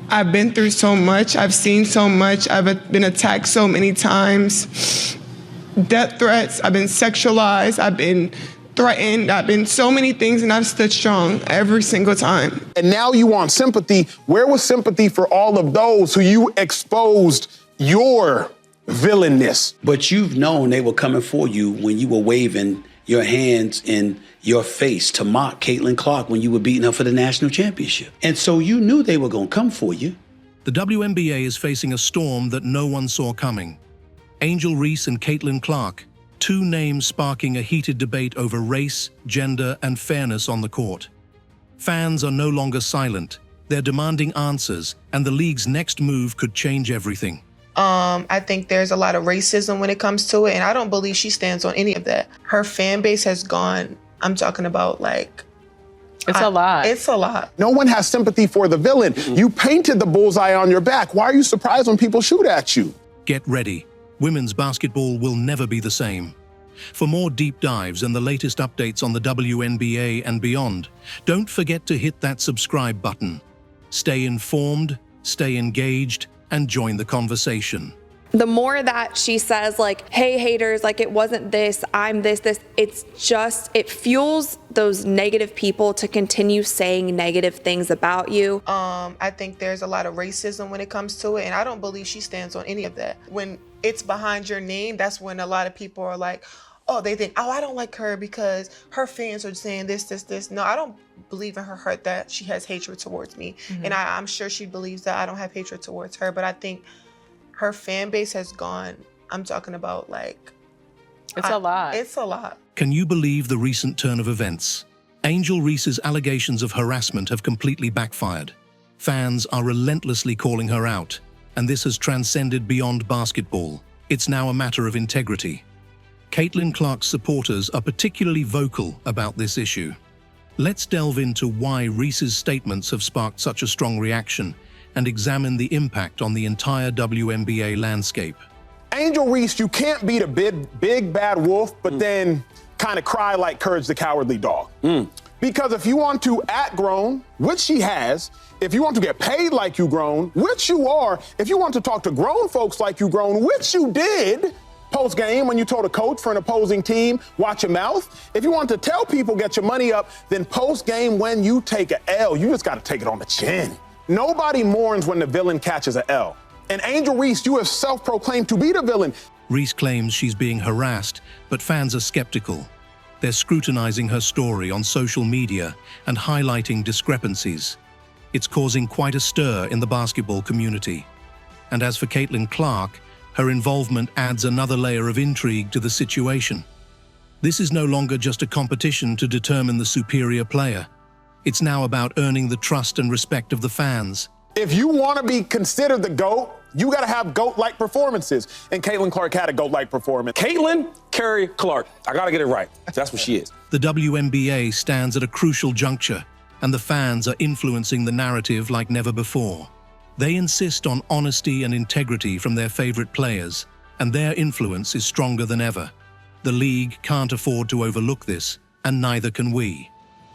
I've been through so much. I've seen so much. I've been attacked so many times. Death threats. I've been sexualized. I've been threatened. I've been so many things, and I've stood strong every single time. And now you want sympathy. Where was sympathy for all of those who you exposed your villainness? But you've known they were coming for you when you were waving your hands in your face to mock Caitlin Clark when you were beating her for the national championship. And so you knew they were going to come for you. The WNBA is facing a storm that no one saw coming. Angel Reese and Caitlin Clark, two names sparking a heated debate over race, gender, and fairness on the court. Fans are no longer silent. They're demanding answers, and the league's next move could change everything. I think there's a lot of racism when it comes to it, and I don't believe she stands on any of that. Her fan base has gone, I'm talking about it's a lot. It's a lot. No one has sympathy for the villain. You painted the bullseye on your back. Why are you surprised when people shoot at you? Get ready. Women's basketball will never be the same. For more deep dives and the latest updates on the WNBA and beyond, don't forget to hit that subscribe button. Stay informed, stay engaged, and join the conversation. The more that she says hey haters, it wasn't this, I'm this, it fuels those negative people to continue saying negative things about you. I think there's a lot of racism when it comes to it, and I don't believe she stands on any of that. When it's behind your name, that's when a lot of people are like, oh, they think, oh, I don't like her because her fans are saying this. No, I don't believe in her heart that she has hatred towards me. And I'm sure she believes that I don't have hatred towards her, but I think her fan base has gone, I'm talking about it's a lot. It's a lot. Can you believe the recent turn of events? Angel Reese's allegations of harassment have completely backfired. Fans are relentlessly calling her out, and this has transcended beyond basketball. It's now a matter of integrity. Caitlin Clark's supporters are particularly vocal about this issue. Let's delve into why Reese's statements have sparked such a strong reaction and examine the impact on the entire WNBA landscape. Angel Reese, you can't beat a big bad wolf, but then kind of cry like Courage the Cowardly Dog. Because if you want to act grown, which she has, if you want to get paid like you grown, which you are, if you want to talk to grown folks like you grown, which you did, post-game when you told a coach for an opposing team, watch your mouth. If you want to tell people, get your money up, then post-game when you take an L, you just got to take it on the chin. Nobody mourns when the villain catches an L. And Angel Reese, you have self-proclaimed to be the villain. Reese claims she's being harassed, but fans are skeptical. They're scrutinizing her story on social media and highlighting discrepancies. It's causing quite a stir in the basketball community. And as for Caitlin Clark, her involvement adds another layer of intrigue to the situation. This is no longer just a competition to determine the superior player. It's now about earning the trust and respect of the fans. If you want to be considered the GOAT, you got to have GOAT-like performances. And Caitlin Clark had a GOAT-like performance. Caitlin Carey Clark. I got to get it right. That's what she is. The WNBA stands at a crucial juncture, and the fans are influencing the narrative like never before. They insist on honesty and integrity from their favorite players, and their influence is stronger than ever. The league can't afford to overlook this, and neither can we.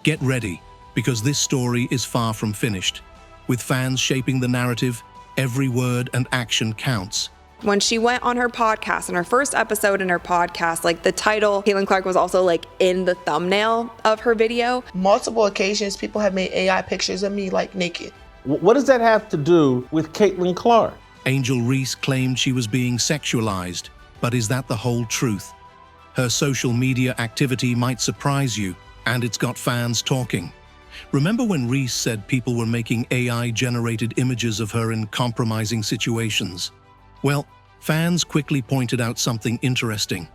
Get ready, because this story is far from finished. With fans shaping the narrative, every word and action counts. When she went on her podcast, in her first episode in her podcast, the title, Caitlin Clark was also in the thumbnail of her video. Multiple occasions, people have made AI pictures of me naked. What does that have to do with Caitlin Clark? Angel Reese claimed she was being sexualized, but is that the whole truth? Her social media activity might surprise you, and it's got fans talking. Remember when Reese said people were making AI-generated images of her in compromising situations? Well, fans quickly pointed out something interesting.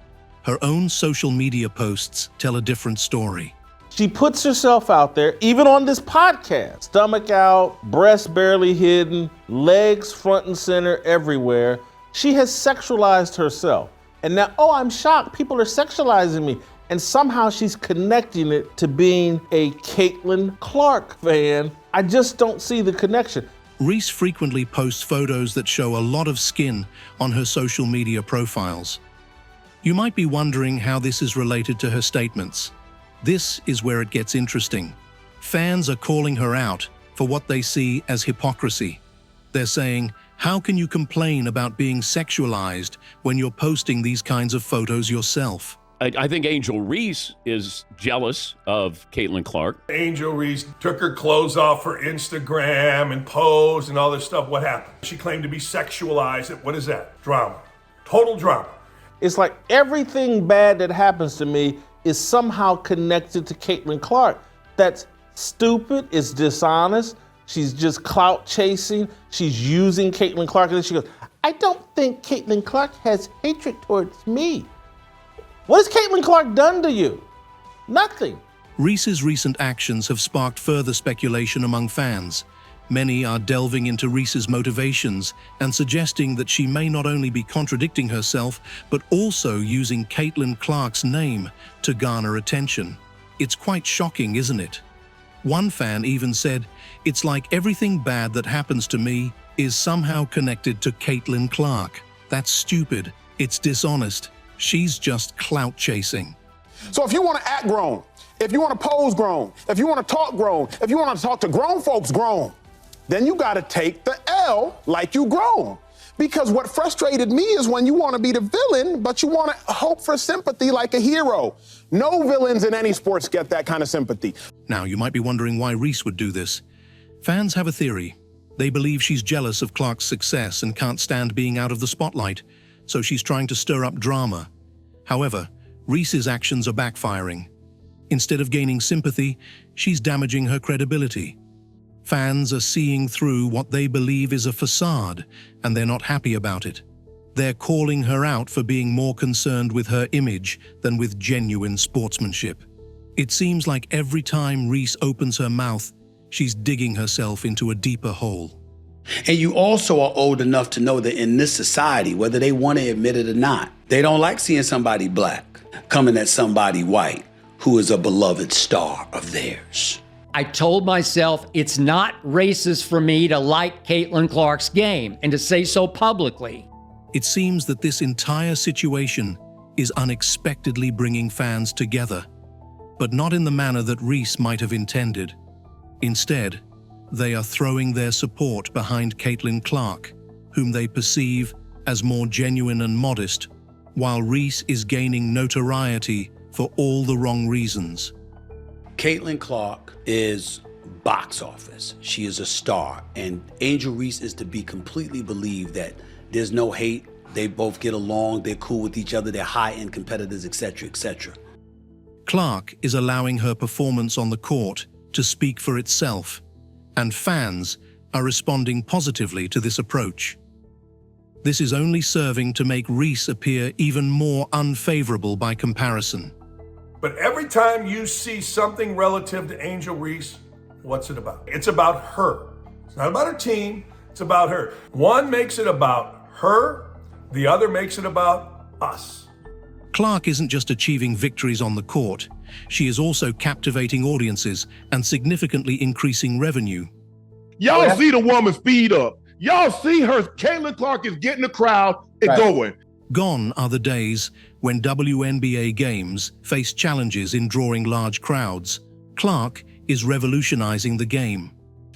Her own social media posts tell a different story. She puts herself out there, even on this podcast, stomach out, breasts barely hidden, legs front and center everywhere. She has sexualized herself. And now, I'm shocked, people are sexualizing me. And somehow she's connecting it to being a Caitlin Clark fan. I just don't see the connection. Reese frequently posts photos that show a lot of skin on her social media profiles. You might be wondering how this is related to her statements. This is where it gets interesting. Fans are calling her out for what they see as hypocrisy. They're saying, how can you complain about being sexualized when you're posting these kinds of photos yourself? I think Angel Reese is jealous of Caitlin Clark. Angel Reese took her clothes off for Instagram and posed and all this stuff. What happened? She claimed to be sexualized. What is that? Drama. Total drama. It's like everything bad that happens to me is somehow connected to Caitlin Clark. That's stupid, it's dishonest, she's just clout chasing, she's using Caitlin Clark, and then she goes, I don't think Caitlin Clark has hatred towards me. What has Caitlin Clark done to you? Nothing. Reese's recent actions have sparked further speculation among fans. Many are delving into Reese's motivations and suggesting that she may not only be contradicting herself, but also using Caitlin Clark's name to garner attention. It's quite shocking, isn't it? One fan even said, it's like everything bad that happens to me is somehow connected to Caitlin Clark. That's stupid. It's dishonest. She's just clout chasing. So if you want to act grown, if you want to pose grown, if you want to talk grown, if you want to talk to grown folks grown, then you got to take the L like you grown. Because what frustrated me is when you want to be the villain, but you want to hope for sympathy like a hero. No villains in any sports get that kind of sympathy. Now, you might be wondering why Reese would do this. Fans have a theory. They believe she's jealous of Clark's success and can't stand being out of the spotlight, so she's trying to stir up drama. However, Reese's actions are backfiring. Instead of gaining sympathy, she's damaging her credibility. Fans are seeing through what they believe is a facade, and they're not happy about it. They're calling her out for being more concerned with her image than with genuine sportsmanship. It seems like every time Reese opens her mouth, she's digging herself into a deeper hole. And you also are old enough to know that in this society, whether they want to admit it or not, they don't like seeing somebody black coming at somebody white who is a beloved star of theirs. I told myself it's not racist for me to like Caitlin Clark's game and to say so publicly. It seems that this entire situation is unexpectedly bringing fans together, but not in the manner that Reese might have intended. Instead, they are throwing their support behind Caitlin Clark, whom they perceive as more genuine and modest, while Reese is gaining notoriety for all the wrong reasons. Caitlin Clark is box office. She is a star, and Angel Reese is to be completely believed that there's no hate, they both get along, they're cool with each other, they're high-end competitors, etc., etc. Clark is allowing her performance on the court to speak for itself, and fans are responding positively to this approach. This is only serving to make Reese appear even more unfavorable by comparison. But every time you see something relative to Angel Reese, what's it about? It's about her. It's not about her team, it's about her. One makes it about her, the other makes it about us. Clark isn't just achieving victories on the court, she is also captivating audiences and significantly increasing revenue. Y'all see the woman speed up. Y'all see her, Caitlin Clark is getting the crowd and going. Gone are the days when WNBA games face challenges in drawing large crowds. Clark is revolutionizing the game.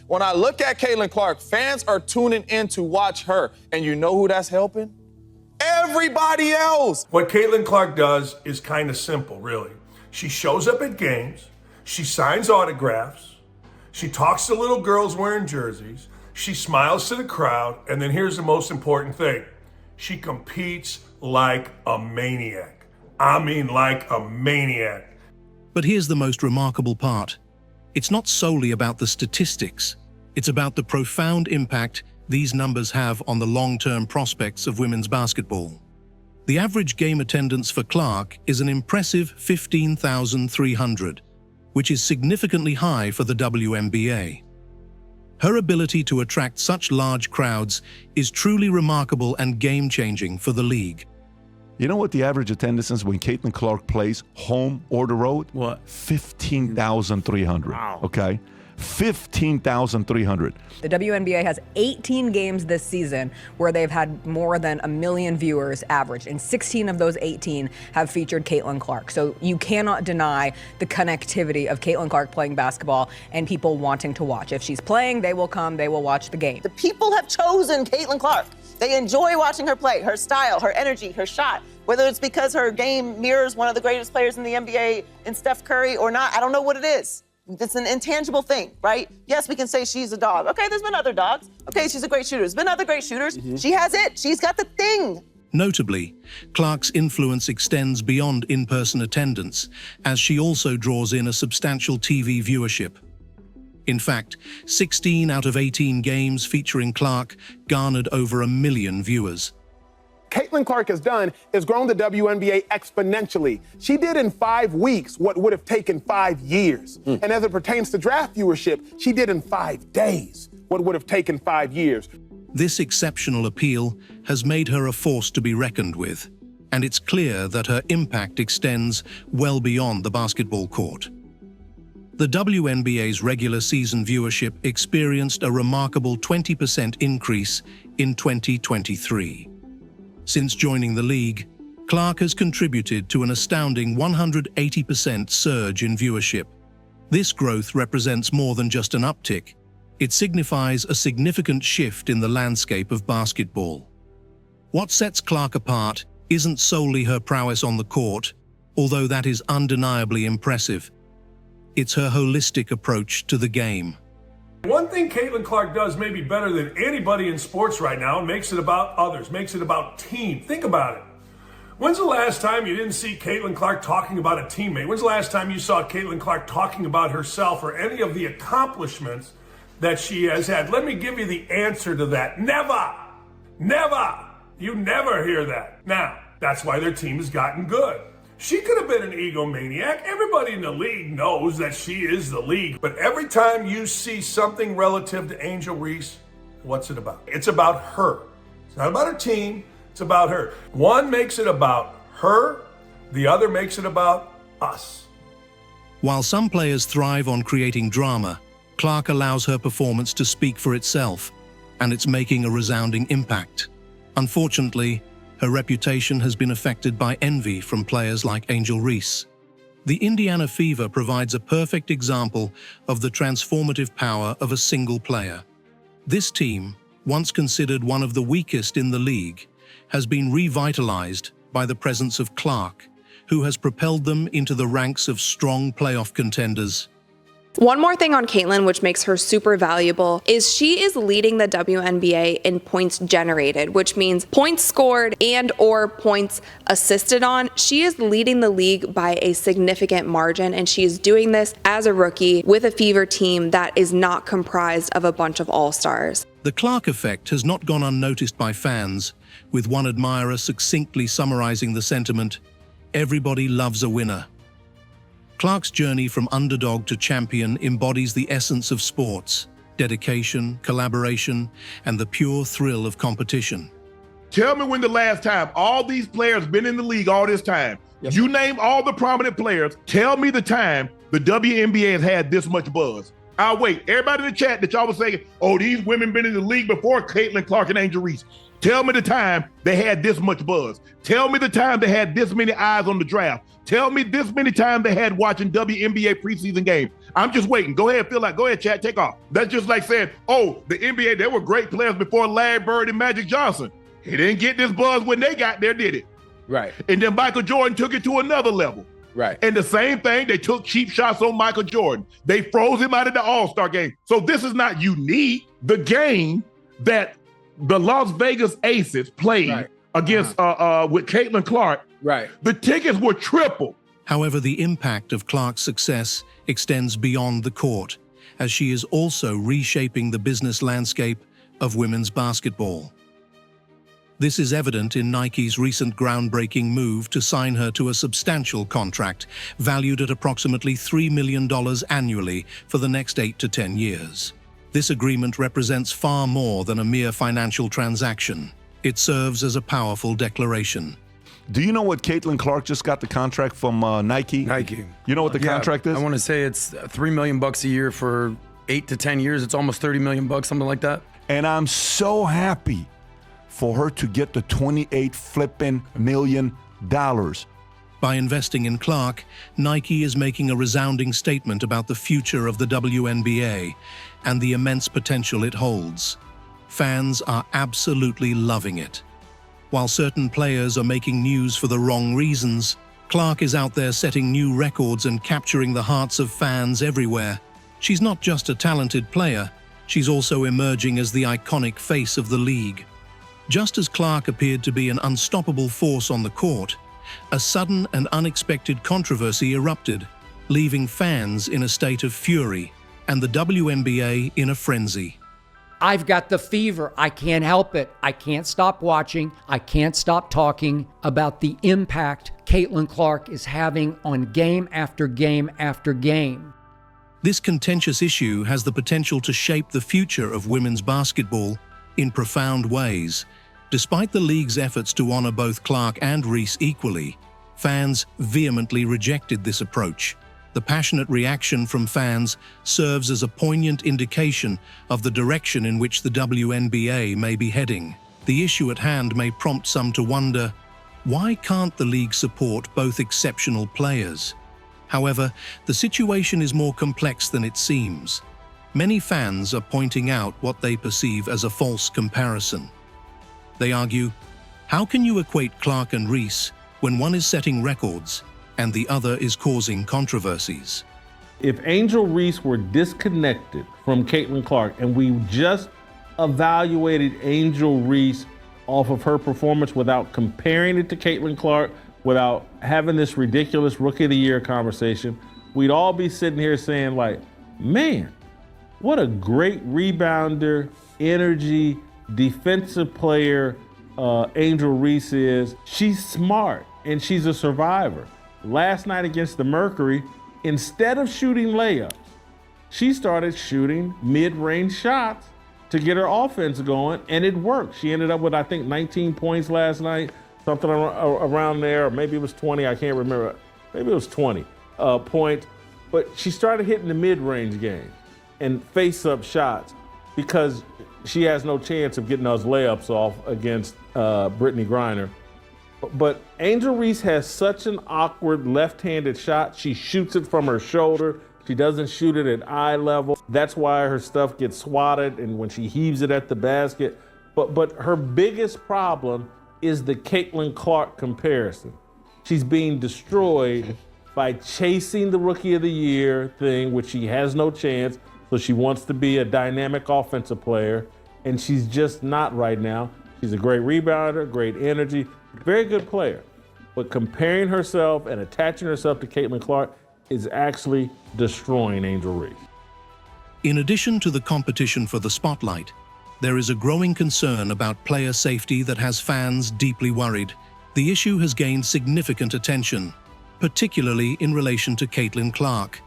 When I look at Caitlin Clark, fans are tuning in to watch her. And you know who that's helping? Everybody else. What Caitlin Clark does is kind of simple, really. She shows up at games, she signs autographs, she talks to little girls wearing jerseys, she smiles to the crowd, and then here's the most important thing. She competes like a maniac. I mean like a maniac. But here's the most remarkable part. It's not solely about the statistics. It's about the profound impact these numbers have on the long-term prospects of women's basketball. The average game attendance for Clark is an impressive 15,300, which is significantly high for the WNBA. Her ability to attract such large crowds is truly remarkable and game-changing for the league. You know what the average attendance is when Caitlin Clark plays home or the road? What? 15,300. Wow. Okay? 15,300. The WNBA has 18 games this season where they've had more than 1 million viewers average, and 16 of those 18 have featured Caitlin Clark. So you cannot deny the connectivity of Caitlin Clark playing basketball and people wanting to watch. If she's playing, they will come, they will watch the game. The people have chosen Caitlin Clark. They enjoy watching her play, her style, her energy, her shot. Whether it's because her game mirrors one of the greatest players in the NBA in Steph Curry or not, I don't know what it is. It's an intangible thing, right? Yes, we can say she's a dog. Okay, there's been other dogs. Okay, she's a great shooter. There's been other great shooters. She has it. She's got the thing. Notably, Clark's influence extends beyond in-person attendance, as she also draws in a substantial TV viewership. In fact, 16 out of 18 games featuring Clark garnered over 1 million viewers. Caitlin Clark has done is grown the WNBA exponentially. She did in 5 weeks what would have taken 5 years. And as it pertains to draft viewership, she did in 5 days what would have taken 5 years. This exceptional appeal has made her a force to be reckoned with, and it's clear that her impact extends well beyond the basketball court. The WNBA's regular season viewership experienced a remarkable 20% increase in 2023. Since joining the league, Clark has contributed to an astounding 180% surge in viewership. This growth represents more than just an uptick. It signifies a significant shift in the landscape of basketball. What sets Clark apart isn't solely her prowess on the court, although that is undeniably impressive. It's her holistic approach to the game. One thing Caitlin Clark does maybe better than anybody in sports right now, makes it about others, makes it about team. Think about it. When's the last time you didn't see Caitlin Clark talking about a teammate? When's the last time you saw Caitlin Clark talking about herself or any of the accomplishments that she has had? Let me give you the answer to that. Never. Never. You never hear that. Now, that's why their team has gotten good. She could have been an egomaniac. Everybody in the league knows that she is the league. But every time you see something relative to Angel Reese, what's it about? It's about her. It's not about her team. It's about her. One makes it about her. The other makes it about us. While some players thrive on creating drama, Clark allows her performance to speak for itself, and it's making a resounding impact. Unfortunately, her reputation has been affected by envy from players like Angel Reese. The Indiana Fever provides a perfect example of the transformative power of a single player. This team, once considered one of the weakest in the league, has been revitalized by the presence of Clark, who has propelled them into the ranks of strong playoff contenders. One more thing on Caitlin, which makes her super valuable, is she is leading the WNBA in points generated, which means points scored and or points assisted on. She is leading the league by a significant margin, and she is doing this as a rookie with a Fever team that is not comprised of a bunch of all-stars. The Clark effect has not gone unnoticed by fans, with one admirer succinctly summarizing the sentiment, "Everybody loves a winner." Clark's journey from underdog to champion embodies the essence of sports: dedication, collaboration, and the pure thrill of competition. Tell me when the last time all these players been in the league all this time. Yes. You name all the prominent players. Tell me the time the WNBA has had this much buzz. I'll wait. Everybody in the chat that y'all was saying, oh, these women been in the league before Caitlin Clark and Angel Reese. Tell me the time they had this much buzz. Tell me the time they had this many eyes on the draft. Tell me this many times they had watching WNBA preseason games. I'm just waiting. Go ahead, Phil. Go ahead, chat. Take off. That's just like saying, oh, the NBA, they were great players before Larry Bird and Magic Johnson. He didn't get this buzz when they got there, did it? Right. And then Michael Jordan took it to another level. Right. And the same thing, they took cheap shots on Michael Jordan. They froze him out of the All-Star game. So this is not unique. The game that the Las Vegas Aces played against with Caitlin Clark, the tickets were triple. However, the impact of Clark's success extends beyond the court, as she is also reshaping the business landscape of women's basketball. This is evident in Nike's recent groundbreaking move to sign her to a substantial contract valued at approximately $3 million annually for the next 8 to 10 years. This agreement represents far more than a mere financial transaction. It serves as a powerful declaration. Do you know what Caitlin Clark just got the contract from Nike? Nike. You know what the contract is? I want to say it's $3 million a year for 8 to 10 years, it's almost 30 million bucks, something like that. And I'm so happy for her to get the 28 flipping million dollars. By investing in Clark, Nike is making a resounding statement about the future of the WNBA and the immense potential it holds. Fans are absolutely loving it. While certain players are making news for the wrong reasons, Clark is out there setting new records and capturing the hearts of fans everywhere. She's not just a talented player, she's also emerging as the iconic face of the league. Just as Clark appeared to be an unstoppable force on the court, a sudden and unexpected controversy erupted, leaving fans in a state of fury and the WNBA in a frenzy. I've got the fever. I can't help it. I can't stop watching. I can't stop talking about the impact Caitlin Clark is having on game after game after game. This contentious issue has the potential to shape the future of women's basketball in profound ways. Despite the league's efforts to honor both Clark and Reese equally, fans vehemently rejected this approach. The passionate reaction from fans serves as a poignant indication of the direction in which the WNBA may be heading. The issue at hand may prompt some to wonder, why can't the league support both exceptional players? However, the situation is more complex than it seems. Many fans are pointing out what they perceive as a false comparison. They argue, how can you equate Clark and Reese when one is setting records and the other is causing controversies? If Angel Reese were disconnected from Caitlin Clark and we just evaluated Angel Reese off of her performance without comparing it to Caitlin Clark, without having this ridiculous Rookie of the Year conversation, we'd all be sitting here saying like, man, what a great rebounder, energy, defensive player Angel Reese is. She's smart and she's a survivor. Last night against the Mercury, instead of shooting layups, she started shooting mid-range shots to get her offense going, and it worked. She ended up with, I think, 19 points last night, something around there, or maybe it was 20, I can't remember. Maybe it was 20 points. But she started hitting the mid-range game and face-up shots because she has no chance of getting those layups off against Brittany Griner. But Angel Reese has such an awkward left-handed shot. She shoots it from her shoulder. She doesn't shoot it at eye level. That's why her stuff gets swatted and when she heaves it at the basket. But her biggest problem is the Caitlin Clark comparison. She's being destroyed by chasing the Rookie of the Year thing, which she has no chance. So she wants to be a dynamic offensive player, and she's just not right now. She's a great rebounder, great energy, very good player. But comparing herself and attaching herself to Caitlin Clark is actually destroying Angel Reese. In addition to the competition for the spotlight, there is a growing concern about player safety that has fans deeply worried. The issue has gained significant attention, particularly in relation to Caitlin Clark.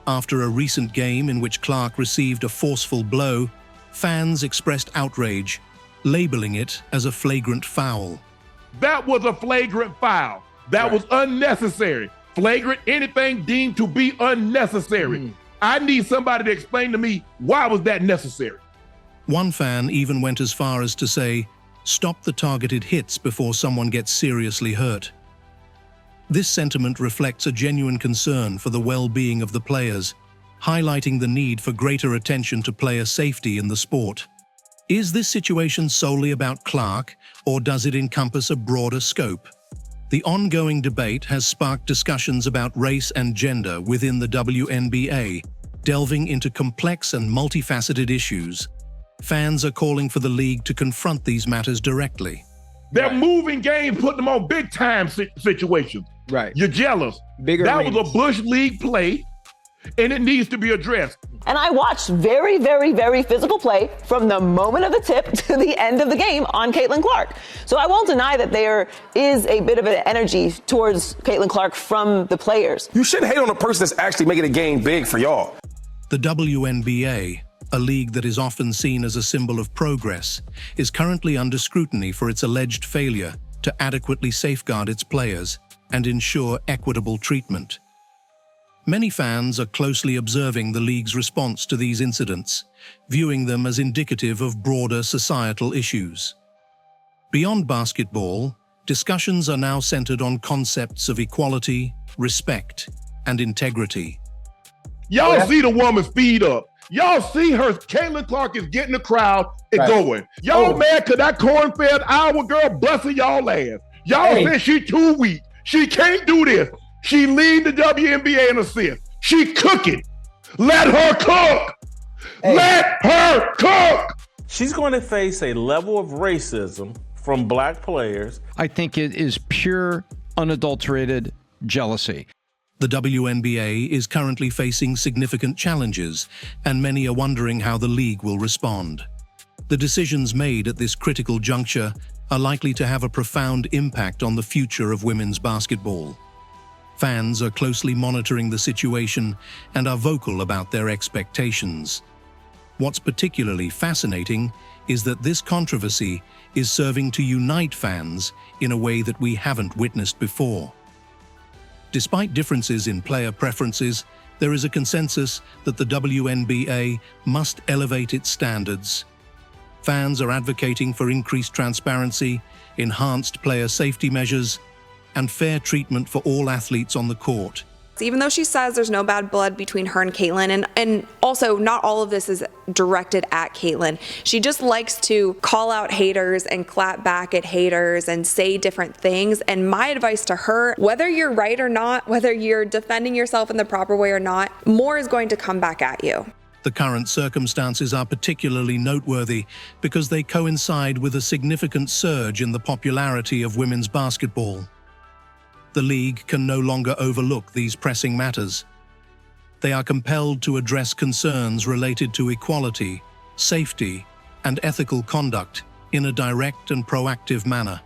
After a recent game in which Clark received a forceful blow, fans expressed outrage, labeling it as a flagrant foul. That was a flagrant foul. That was unnecessary. Flagrant, anything deemed to be unnecessary. I need somebody to explain to me, why was that necessary? One fan even went as far as to say, stop the targeted hits before someone gets seriously hurt. This sentiment reflects a genuine concern for the well-being of the players, highlighting the need for greater attention to player safety in the sport. Is this situation solely about Clark, or does it encompass a broader scope? The ongoing debate has sparked discussions about race and gender within the WNBA, delving into complex and multifaceted issues. Fans are calling for the league to confront these matters directly. They're moving games, putting them on big-time situations. Right. You're jealous. Bigger that rings. was a Bush League play, and it needs to be addressed. And I watched very, very, very physical play from the moment of the tip to the end of the game on Caitlin Clark. So I won't deny that there is a bit of an energy towards Caitlin Clark from the players. You shouldn't hate on a person that's actually making a game big for y'all. The WNBA, a league that is often seen as a symbol of progress, is currently under scrutiny for its alleged failure to adequately safeguard its players and ensure equitable treatment. Many fans are closely observing the league's response to these incidents, viewing them as indicative of broader societal issues. Beyond basketball, discussions are now centered on concepts of equality, respect, and integrity. Y'all see the woman's feed up. Y'all see her. Caitlin Clark is getting the crowd and going. Y'all mad because that corn-fed Iowa girl busting y'all ass. Y'all said she too weak. She can't do this. She lead the WNBA in assists. She cooking. Let her cook. Let her cook. She's going to face a level of racism from black players. I think it is pure, unadulterated jealousy. The WNBA is currently facing significant challenges, and many are wondering how the league will respond. The decisions made at this critical juncture are likely to have a profound impact on the future of women's basketball. Fans are closely monitoring the situation and are vocal about their expectations. What's particularly fascinating is that this controversy is serving to unite fans in a way that we haven't witnessed before. Despite differences in player preferences, there is a consensus that the WNBA must elevate its standards. Fans are advocating for increased transparency, enhanced player safety measures, and fair treatment for all athletes on the court. Even though she says there's no bad blood between her and Caitlin, and also not all of this is directed at Caitlin. She just likes to call out haters and clap back at haters and say different things. And my advice to her, whether you're right or not, whether you're defending yourself in the proper way or not, more is going to come back at you. The current circumstances are particularly noteworthy because they coincide with a significant surge in the popularity of women's basketball. The league can no longer overlook these pressing matters. They are compelled to address concerns related to equality, safety, and ethical conduct in a direct and proactive manner.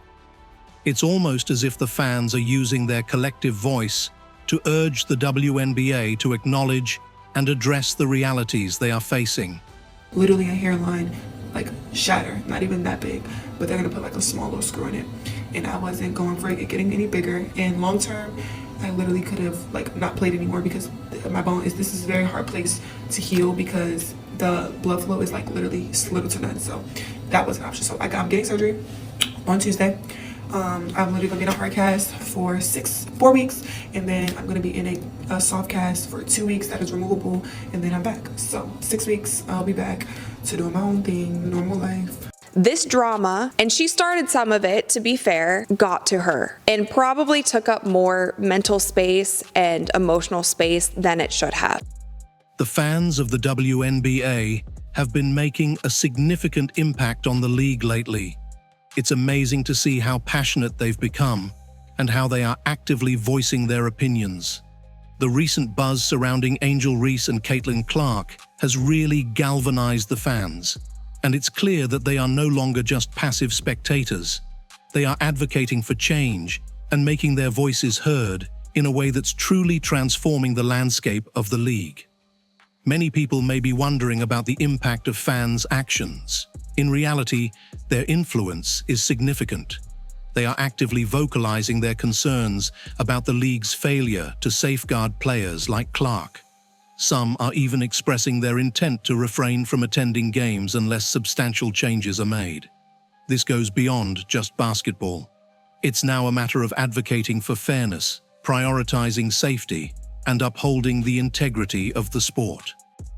It's almost as if the fans are using their collective voice to urge the WNBA to acknowledge and address the realities they are facing. Literally a hairline, like shatter, not even that big, but they're gonna put like a small little screw in it. And I wasn't going for it getting any bigger. And long term, I literally could have like not played anymore because my bone is, this is a very hard place to heal because the blood flow is like literally little to none. So that was an option. So I'm getting surgery on Tuesday. I'm literally gonna get a hard cast for 4 weeks, and then I'm gonna be in a soft cast for 2 weeks that is removable, and then I'm back. So 6 weeks, I'll be back to doing my own thing, normal life. This drama, and she started some of it, to be fair, got to her and probably took up more mental space and emotional space than it should have. The fans of the WNBA have been making a significant impact on the league lately. It's amazing to see how passionate they've become and how they are actively voicing their opinions. The recent buzz surrounding Angel Reese and Caitlin Clark has really galvanized the fans, and it's clear that they are no longer just passive spectators. They are advocating for change and making their voices heard in a way that's truly transforming the landscape of the league. Many people may be wondering about the impact of fans' actions. In reality, their influence is significant. They are actively vocalizing their concerns about the league's failure to safeguard players like Clark. Some are even expressing their intent to refrain from attending games unless substantial changes are made. This goes beyond just basketball. It's now a matter of advocating for fairness, prioritizing safety, and upholding the integrity of the sport.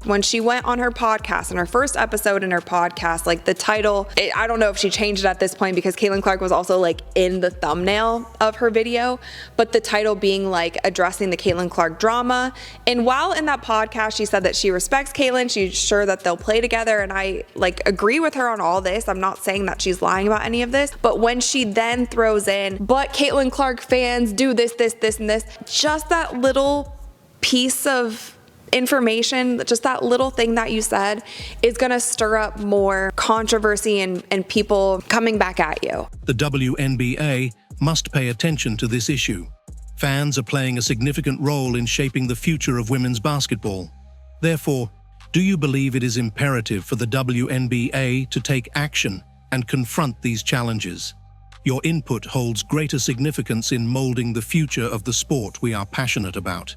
When she went on her podcast, in her first episode in her podcast, like the title, I don't know if she changed it at this point because Caitlin Clark was also like in the thumbnail of her video, but the title being like addressing the Caitlin Clark drama. And while in that podcast, she said that she respects Caitlin, she's sure that they'll play together. And I like agree with her on all this. I'm not saying that she's lying about any of this, but when she then throws in, but Caitlin Clark fans do this, and this, just that little piece of information, just that little thing that you said is going to stir up more controversy and people coming back at you. The WNBA must pay attention to this issue. Fans are playing a significant role in shaping the future of women's basketball. Therefore, do you believe it is imperative for the WNBA to take action and confront these challenges? Your input holds greater significance in molding the future of the sport we are passionate about.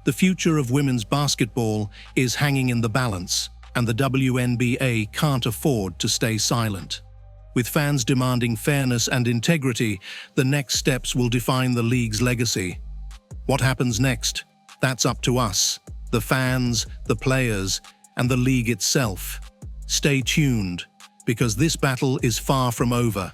The future of women's basketball is hanging in the balance, and the WNBA can't afford to stay silent. With fans demanding fairness and integrity, the next steps will define the league's legacy. What happens next? That's up to us, the fans, the players, and the league itself. Stay tuned, because this battle is far from over.